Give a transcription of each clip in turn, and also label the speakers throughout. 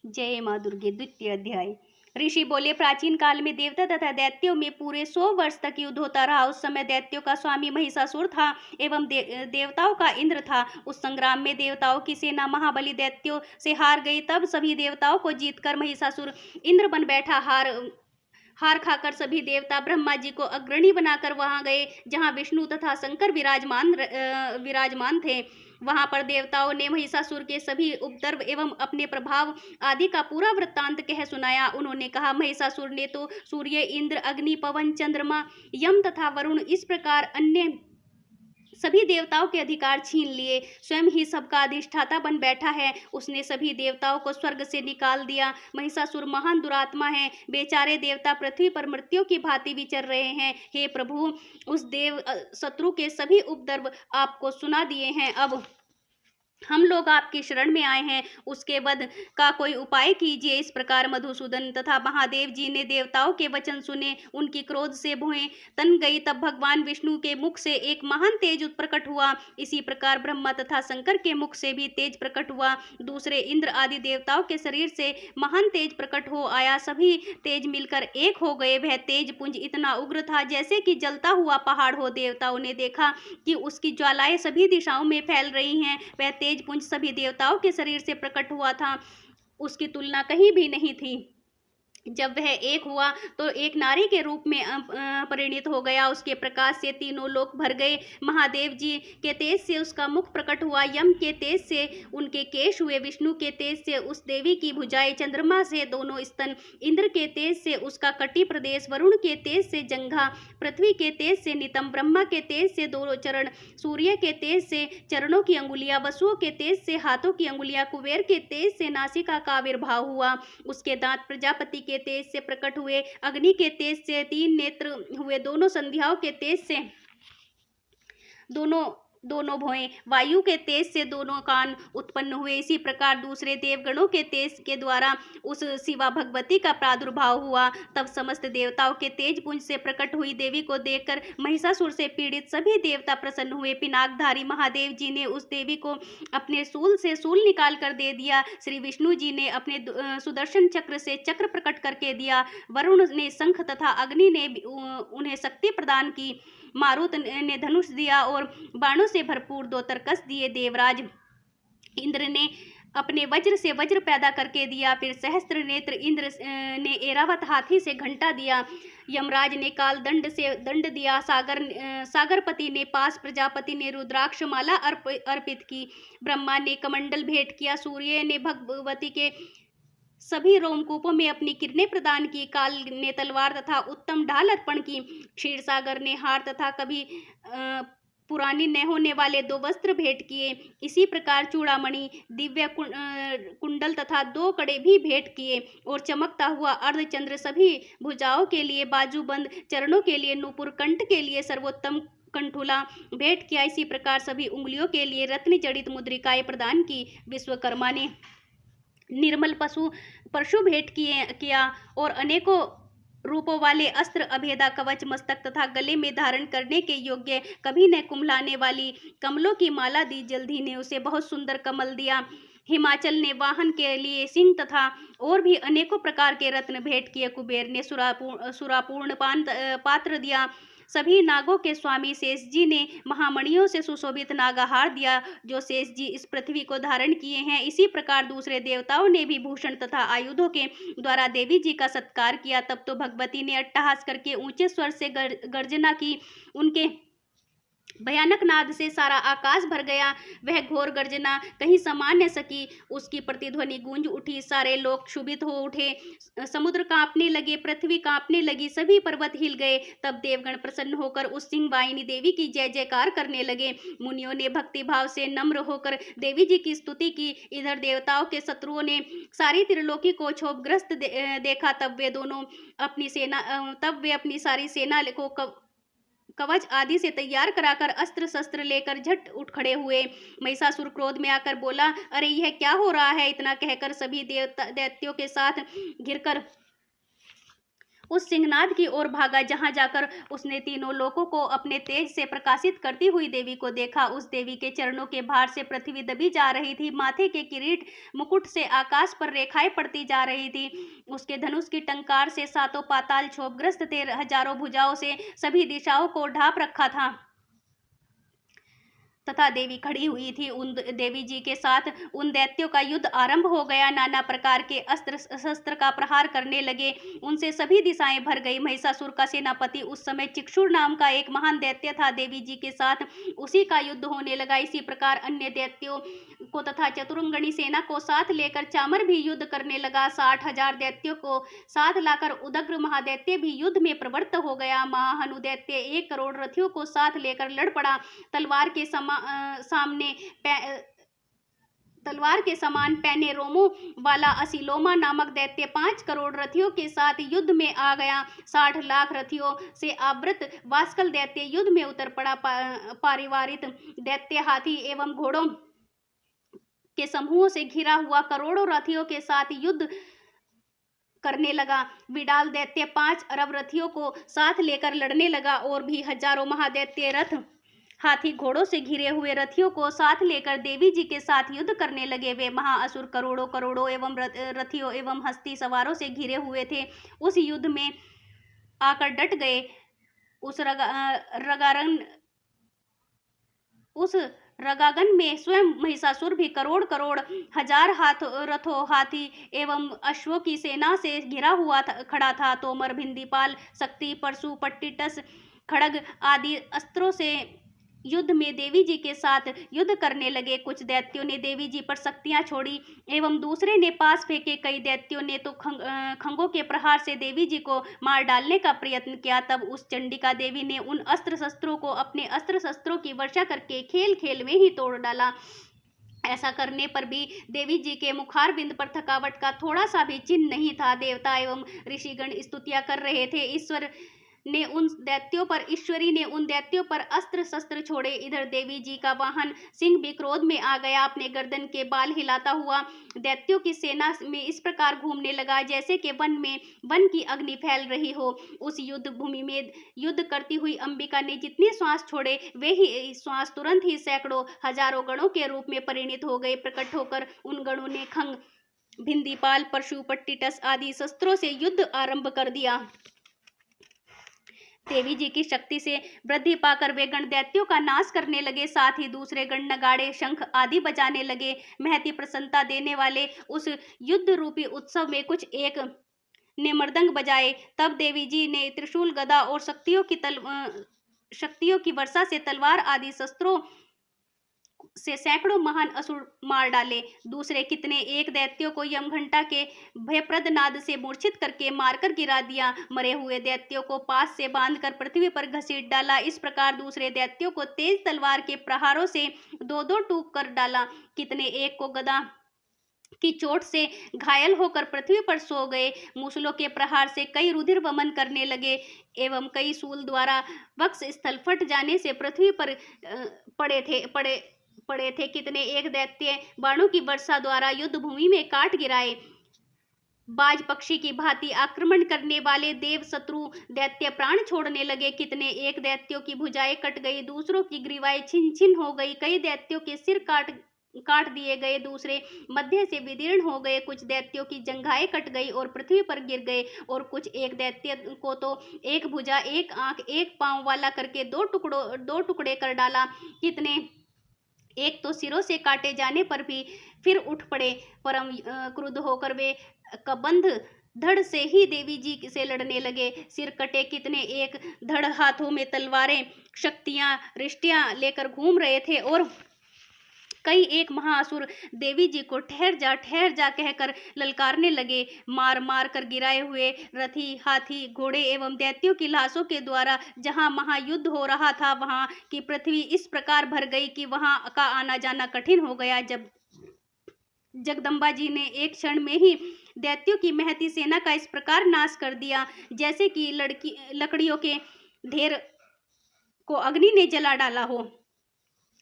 Speaker 1: जय माँ दुर्गे। द्वितीय अध्याय। ऋषि बोले, प्राचीन काल में देवता तथा दैत्यों में पूरे 100 वर्ष तक युद्ध होता रहा। उस समय दैत्यों का स्वामी महिषासुर था एवं देवताओं का इंद्र था। उस संग्राम में देवताओं की सेना महाबली दैत्यों से हार गई। तब सभी देवताओं को जीतकर महिषासुर इंद्र बन बैठा। हार खाकर सभी देवता ब्रह्मा जी को अग्रणी बनाकर वहां गए जहां विष्णु तथा शंकर विराजमान थे। वहां पर देवताओं ने महिषासुर के सभी उपद्रव एवं अपने प्रभाव आदि का पूरा वृत्तांत कह सुनाया। उन्होंने कहा, महिषासुर ने तो सूर्य, इंद्र, अग्नि, पवन, चंद्रमा, यम तथा वरुण इस प्रकार अन्य सभी देवताओं के अधिकार छीन लिए। स्वयं ही सबका अधिष्ठाता बन बैठा है। उसने सभी देवताओं को स्वर्ग से निकाल दिया। महिषासुर महान दुरात्मा है। बेचारे देवता पृथ्वी पर मृत्यु की भांति विचर रहे हैं। हे प्रभु, उस देव शत्रु के सभी उपद्रव आपको सुना दिए हैं। अब हम लोग आपकी शरण में आए हैं। उसके वध का कोई उपाय कीजिए। इस प्रकार मधुसूदन तथा महादेव जी ने देवताओं के वचन सुने। उनकी क्रोध से भुएं तन गई। तब भगवान विष्णु के मुख से एक महान तेज प्रकट हुआ। इसी प्रकार ब्रह्मा तथा शंकर के मुख से भी तेज प्रकट हुआ। दूसरे इंद्र आदि देवताओं के शरीर से महान तेज प्रकट हो आया। सभी तेज मिलकर एक हो गए। वह तेज पुंज इतना उग्र था जैसे कि जलता हुआ पहाड़ हो। देवताओं ने देखा कि उसकी ज्वालाएं सभी दिशाओं में फैल रही हैं। वह तेज पुंज सभी देवताओं के शरीर से प्रकट हुआ था। उसकी तुलना कहीं भी नहीं थी। जब वह एक हुआ तो एक नारी के रूप में परिणित हो गया। उसके प्रकाश से तीनों लोक भर गए। महादेव जी के तेज से उसका मुख प्रकट हुआ। यम के तेज से उनके केश हुए। विष्णु के तेज से उस देवी की भुजाएं, चंद्रमा से दोनों स्तन, इंद्र के तेज से उसका कटी प्रदेश, वरुण के तेज से जंघा, पृथ्वी के तेज से नितंब, ब्रह्मा के तेज से दोनों चरण, सूर्य के तेज से चरणों की अंगुलियां, वसुओं के तेज से हाथों की अंगुलियां, कुबेर के तेज से नासिका का आविर्भाव हुआ। उसके दांत प्रजापति के तेज से प्रकट हुए। अग्नि के तेज से 3 नेत्र हुए। दोनों संध्याओं के तेज से दोनों भौएं, वायु के तेज से दोनों कान उत्पन्न हुए। इसी प्रकार दूसरे देवगणों के तेज के द्वारा उस शिवा भगवती का प्रादुर्भाव हुआ। तब समस्त देवताओं के तेज पुंज से प्रकट हुई देवी को देखकर महिषासुर से पीड़ित सभी देवता प्रसन्न हुए। पिनाकधारी महादेव जी ने उस देवी को अपने शूल से शूल निकाल कर दे दिया। श्री विष्णु जी ने अपने सुदर्शन चक्र से चक्र प्रकट करके दिया। वरुण ने शंख तथा अग्नि ने उन्हें शक्ति प्रदान की। मारुत ने धनुष दिया और बाणों से भरपूर 2 तरकस दिए। देवराज इंद्र ने अपने वज्र से वज्र पैदा करके दिया। फिर सहस्त्र नेत्र इंद्र ने एरावत हाथी से घंटा दिया। यमराज ने काल दंड से दंड दिया। सागरपति ने पास, प्रजापति ने रुद्राक्ष माला अर्पित की। ब्रह्मा ने कमंडल भेंट किया। सूर्य ने भगवती के सभी रोमकूपों में अपनी किरणें प्रदान की। काल ने तलवार तथा उत्तम ढाल अर्पण की। क्षीर सागर ने हार तथा कभी पुरानी न होने वाले 2 वस्त्र भेंट किए। इसी प्रकार चूड़ामणि, दिव्य कुंडल तथा 2 कड़े भी भेंट किए और चमकता हुआ अर्धचंद्र, सभी भुजाओं के लिए बाजूबंद, चरणों के लिए नूपुर, कंठ के लिए सर्वोत्तम कंठुला भेंट किया। इसी प्रकार सभी उंगलियों के लिए रत्न जड़ित मुद्रिकाएं प्रदान की। विश्वकर्मा ने निर्मल परशु भेंट किया और अनेकों रूपों वाले अस्त्र, अभेदा कवच, मस्तक तथा गले में धारण करने के योग्य कभी न कुम्हलाने वाली कमलों की माला दी। जल्दी ने उसे बहुत सुंदर कमल दिया। हिमाचल ने वाहन के लिए सिंह तथा और भी अनेकों प्रकार के रत्न भेंट किए। कुबेर ने सुरापूर्ण पात्र दिया। सभी नागों के स्वामी शेष जी ने महामणियों से सुशोभित नागाहार दिया जो शेष जी इस पृथ्वी को धारण किए हैं। इसी प्रकार दूसरे देवताओं ने भी भूषण तथा आयुधों के द्वारा देवी जी का सत्कार किया। तब तो भगवती ने अट्टहास करके ऊंचे स्वर से गर्जना की। उनके भयानक नाद से सारा आकाश भर गया। वह घोर गर्जना कहीं समा न सकी। उसकी प्रतिध्वनि गूंज उठी। सारे लोग क्षुभित हो उठे। समुद्र कांपने लगे, पृथ्वी कांपने लगी, सभी पर्वत हिल गए। तब देवगण प्रसन्न होकर उस सिंह वाहिनी देवी की जय जयकार करने लगे। मुनियों ने भक्ति भाव से नम्र होकर देवी जी की स्तुति की। इधर देवताओं के शत्रुओं ने सारी त्रिलोकी को क्षोभग्रस्त देखा। तब वे अपनी सारी सेना को कवच आदि से तैयार कराकर अस्त्र शस्त्र लेकर झट उठ खड़े हुए। महिषासुर क्रोध में आकर बोला, अरे यह क्या हो रहा है। इतना कहकर सभी दैत्यों के साथ घिरकर उस सिंहनाद की ओर भागा, जहां जाकर उसने तीनों लोकों को अपने तेज से प्रकाशित करती हुई देवी को देखा। उस देवी के चरणों के भार से पृथ्वी दबी जा रही थी, माथे के किरीट मुकुट से आकाश पर रेखाएं पड़ती जा रही थी। उसके धनुष की टंकार से सातों पाताल क्षोभग्रस्त थे, हजारों भुजाओं से सभी दिशाओं को ढांप रखा था तथा देवी खड़ी हुई थी। उन देवी जी के साथ उन दैत्यों का युद्ध आरंभ हो गया। नाना प्रकार के अस्त्र शस्त्र का प्रहार करने लगे, उनसे सभी दिशाएं भर गई। महिषासुर का सेनापति उस समय चिक्षुर नाम का एक महान दैत्य था, देवी जी के साथ उसी का युद्ध होने लगा। इसी प्रकार अन्य दैत्यों को तथा चतुरंगणी सेना को साथ लेकर चामर भी युद्ध करने लगा। 60,000 दैत्यों को साथ लाकर उदग्र महादैत्य भी युद्ध में प्रवृत्त हो गया। महाहनु दैत्य 1 करोड़ रथियों को साथ लेकर लड़ पड़ा। तलवार के समान पैने रोमों वाला असिलोमा नामक दैत्य 5 करोड़ रथियों के साथ युद्ध में आ गया। 60 लाख रथियों से आवृत वास्कल दैत्य युद्ध में उतर पड़ा। पारिवारित दैत्य हाथी एवं घोड़ों के समूहों से घिरा हुआ करोड़ों रथियों के साथ युद्ध करने लगा। विडाल दैत्य 5 अरब रथियों को साथ लेकर लड़ने लगा। और भी हजारों महादैत्य रथ हाथी घोड़ों से घिरे हुए रथियों को साथ लेकर देवी जी के साथ युद्ध करने लगे। वे महाअसुर करोड़ों करोड़ों एवं रथियों एवं हस्ती सवारों से घिरे हुए थे। उस युद्ध में आकर डट गए। उस रगागन में स्वयं महिषासुर भी करोड़ करोड़ हजार रथों हाथी एवं अश्वों की सेना से घिरा हुआ खड़ा था। तोमर, भिंदीपाल, शक्ति, परशु, पट्टिटस, खड़ग आदि अस्त्रों से युद्ध में देवी जी के साथ युद्ध करने लगे। कुछ दैत्यों ने देवी जी पर शक्तियां छोड़ी एवं दूसरे ने पास फेंके। कई दैत्यों ने तो खंगों के प्रहार से देवी जी को मार डालने का प्रयत्न किया। तब उस चंडिका देवी ने उन अस्त्र शस्त्रों को अपने अस्त्र शस्त्रों की वर्षा करके खेल खेल में ही तोड़ डाला। ऐसा करने पर भी देवी जी के मुखार बिंद पर थकावट का थोड़ा सा भी चिन्ह नहीं था। देवता एवं ऋषिगण स्तुतियां कर रहे थे। ईश्वरी ने उन दैत्यों पर अस्त्र शस्त्र छोड़े। इधर देवी जी का वाहन सिंह भी क्रोध में आ गया। अपने गर्दन के बाल हिलाता हुआ दैत्यों की सेना में इस प्रकार घूमने लगा जैसे कि वन की अग्नि फैल रही हो। उस युद्ध भूमि में युद्ध करती हुई अंबिका ने जितने श्वास छोड़े, वे ही श्वास तुरंत ही सैकड़ों हजारों गणों के रूप में परिणित हो गए। प्रकट होकर उन गणों ने खंग, भिंदीपाल, परशु, पट्टिटस आदि शस्त्रों से युद्ध आरंभ कर दिया। देवी जी की शक्ति से वृद्धि पाकर वे गण दैत्यों का नाश करने लगे। साथ ही दूसरे गण नगाड़े, शंख आदि बजाने लगे। महती प्रसन्नता देने वाले उस युद्ध रूपी उत्सव में कुछ एक ने मृदंग बजाए। तब देवी जी ने त्रिशूल, गदा और शक्तियों की वर्षा से तलवार आदि शस्त्रों से सैकड़ों महान असुर मार डाले। दूसरे कितने एक दैत्यों को यमघंटा के भयप्रद नाद से मूर्छित करके मारकर गिरा दिया। मरे हुए दैत्यों को पास से बांधकर पृथ्वी पर घसीट डाला। इस प्रकार दूसरे दैत्यों को तेज तलवार के प्रहारों से दो दो टूक कर डाला। कितने एक को गदा की चोट से घायल होकर पृथ्वी पर सो गए। मूसलों के प्रहार से कई रुधिर वमन करने लगे एवं कई शूल द्वारा वक्ष स्थल फट जाने से पृथ्वी पर पड़े थे। कितने एक दैत्य बाणों की वर्षा द्वारा युद्ध भूमि में काट गिराए। बाज पक्षी की भांति आक्रमण करने वाले देव शत्रु दैत्य प्राण छोड़ने लगे। कितने एक दैत्यों की भुजाएं कट गई, दूसरों की ग्रीवाएं छिन छिन हो गई। कई दैत्यों के सिर काट दिए गए, दूसरे मध्य से विदीर्ण हो गए। कुछ दैत्यों की जंघाएं कट गई और पृथ्वी पर गिर गए। और कुछ एक दैत्य को तो एक भुजा, एक आंख, एक पांव वाला करके दो टुकड़े कर डाला। कितने एक तो सिरों से काटे जाने पर भी फिर उठ पड़े। परम क्रुद्ध होकर वे कबंध धड़ से ही देवी जी से लड़ने लगे। सिर कटे कितने एक धड़ हाथों में तलवारें, शक्तियां, रिष्टियां लेकर घूम रहे थे। और कई एक महाअसुर देवी जी को ठहर जा कहकर ललकारने लगे। मार मार कर गिराए हुए रथी, हाथी, घोड़े एवं दैत्यों की लाशों के द्वारा जहां महायुद्ध हो रहा था, वहां की पृथ्वी इस प्रकार भर गई कि वहां का आना जाना कठिन हो गया। जब जगदम्बा जी ने एक क्षण में ही दैत्यों की महती सेना का इस प्रकार नाश कर दिया जैसे कि लकड़ियों के ढेर को अग्नि ने जला डाला हो।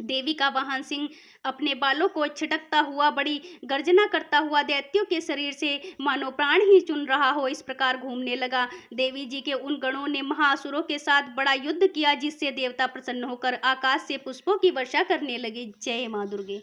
Speaker 1: देवी का वाहन सिंह अपने बालों को छिटकता हुआ बड़ी गर्जना करता हुआ दैत्यों के शरीर से मानो प्राण ही चुन रहा हो इस प्रकार घूमने लगा। देवी जी के उन गणों ने महासुरों के साथ बड़ा युद्ध किया, जिससे देवता प्रसन्न होकर आकाश से पुष्पों की वर्षा करने लगे। जय माँ दुर्गे।